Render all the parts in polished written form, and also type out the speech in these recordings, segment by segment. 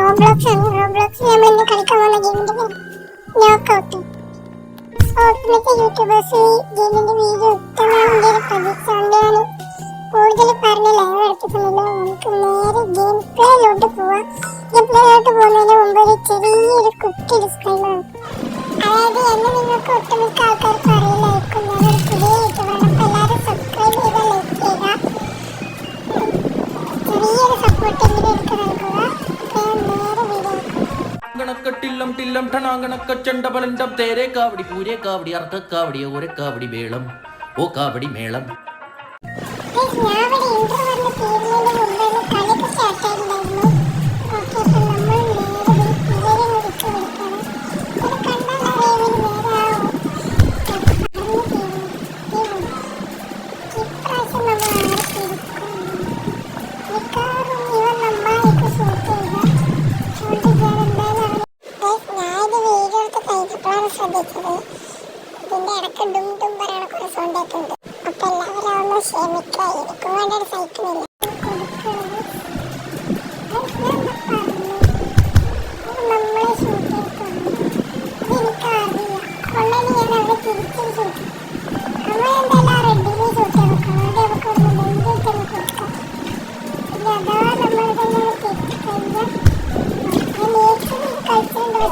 Roblox ആണ്. റോബ്ലോക്സിൽ നമ്മൾ ഇന്ന് കളിക്കാൻ പോകുന്ന ഗെയിമിന്റെ പേര് നോക്കൗട്ട്. ഇന്നത്തെ യൂട്യൂബേഴ്സ് ഈ ഗെയിമിന്റെ വീഡിയോ ഇഷ്ടമാണെന്റെ ഒരു പ്രതീക്ഷ കൊണ്ട് ഞാൻ കൂടുതൽ പറഞ്ഞ് ലൈവ് എടുത്തിട്ടുണ്ടല്ലോ. നമുക്ക് നേരെ ഗെയിം പ്ലേയിലോട്ട് പോവാം. ഗെയിം പ്ലേയിലോട്ട് പോകുന്നതിന് മുമ്പ് ഒരു ചെറിയൊരു കുട്ടി ഡിസ്ക്ലൈമർ. അതായത് എന്നെ നിങ്ങൾക്ക് ഒട്ടുമിക്ക ആൾക്കാർക്ക് അറിയില്ലായിരിക്കും, ഞാനൊരു പുതിയ യൂട്യൂബറാണ്. അപ്പോൾ എല്ലാവരും സബ്സ്ക്രൈബ് ചെയ്താൽ ലൈക്ക് ചെയ്യുക, ചെറിയൊരു സപ്പോർട്ട് എങ്കിലും എനിക്ക് നൽകുക. അപ്പോൾ നേരെ വീഡിയോ टिल्लम टिल्लम ठनांगणक चंडबलंडम तेरे कावड़ी पूरे कावड़ी अर्ध कावड़ी ओरे कावड़ी मेलम ओ कावड़ी मेलम. ശ്രദ്ധിച്ചത് ഇതിന്റെ ഇടയ്ക്ക് ഡും ഡും പറയണ കുറെ സൗണ്ട് ഒക്കെ ഉണ്ട്. അപ്പൊ എല്ലാവരും ഒന്ന് ക്ഷമിക്കുക, എനിക്കും വേണ്ട സഹിക്കുന്നില്ല. നമ്മളെ ഷൂട്ട് എനിക്കറിയാം കൊള്ളി ഞാൻ അവിടെ തിരിച്ചും ഷൂട്ട് നമ്മളെന്തെല്ലാം റെഡിനെ ഷൂട്ട് നോക്കാം. അവിടെ നമുക്ക് ഒരു ധൈര്യമായിട്ട് നമുക്ക് കൊടുക്കാം. പിന്നെ അഥവാ നമ്മളിതെല്ലാം തെറ്റിക്കഴിഞ്ഞാൽ കളിച്ചിട്ടുണ്ട്.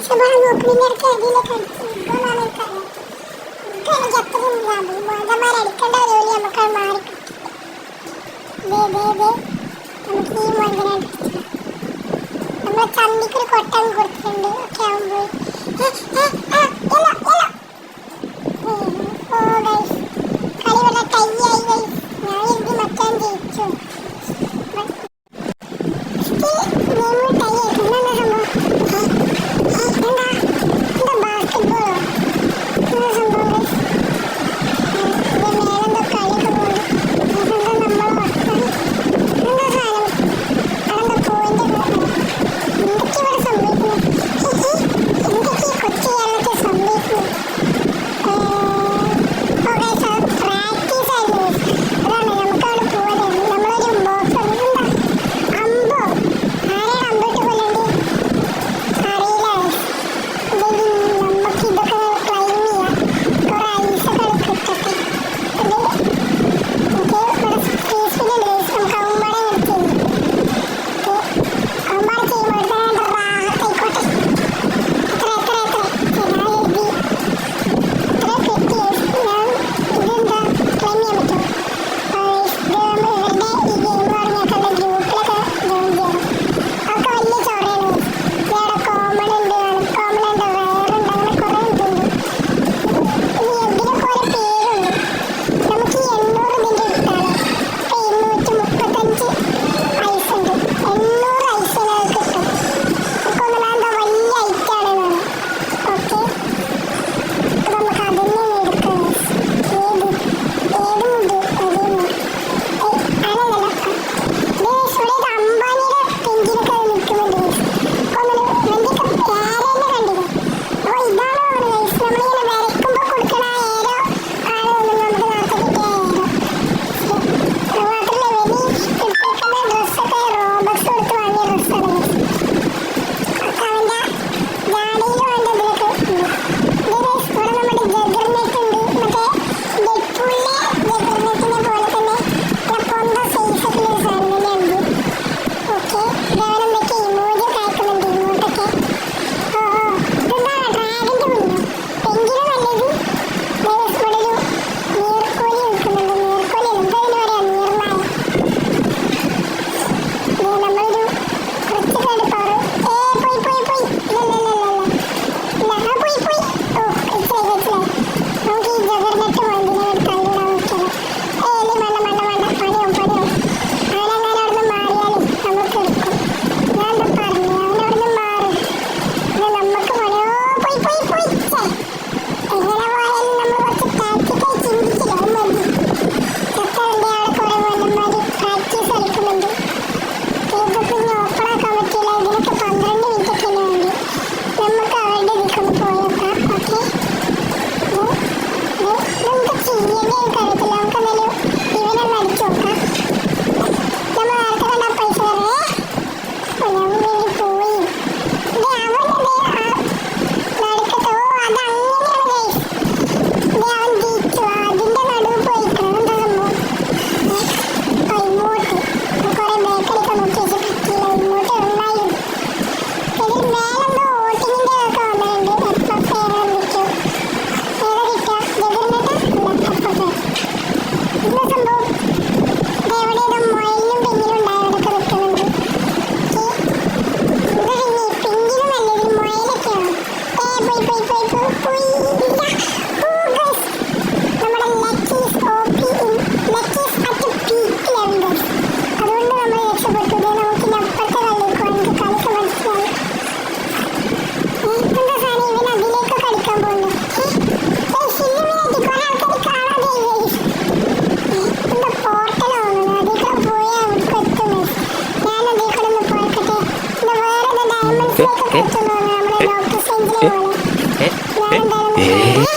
സ്വഭാവം നോക്കുന്നവർക്ക് അതിലൊക്കെ അടിച്ചിരിക്കുമെന്നാണ് എനിക്കറിയാം. എനിക്ക് അത്രയും മോദന്മാർ അടിക്കേണ്ട ജോലി നമുക്ക് മാറി നമുക്ക് ഈ മോദന നമ്മളെ ചന്തിക്കൊരു കൊട്ടം കൊടുത്തിട്ടുണ്ട് ഒക്കെ ആകുമ്പോൾ കളി വല്ല ടൈയായി ഗൈസ്. ഞാൻ ഇത് മറ്റാൻ ജയിച്ചു. Hey.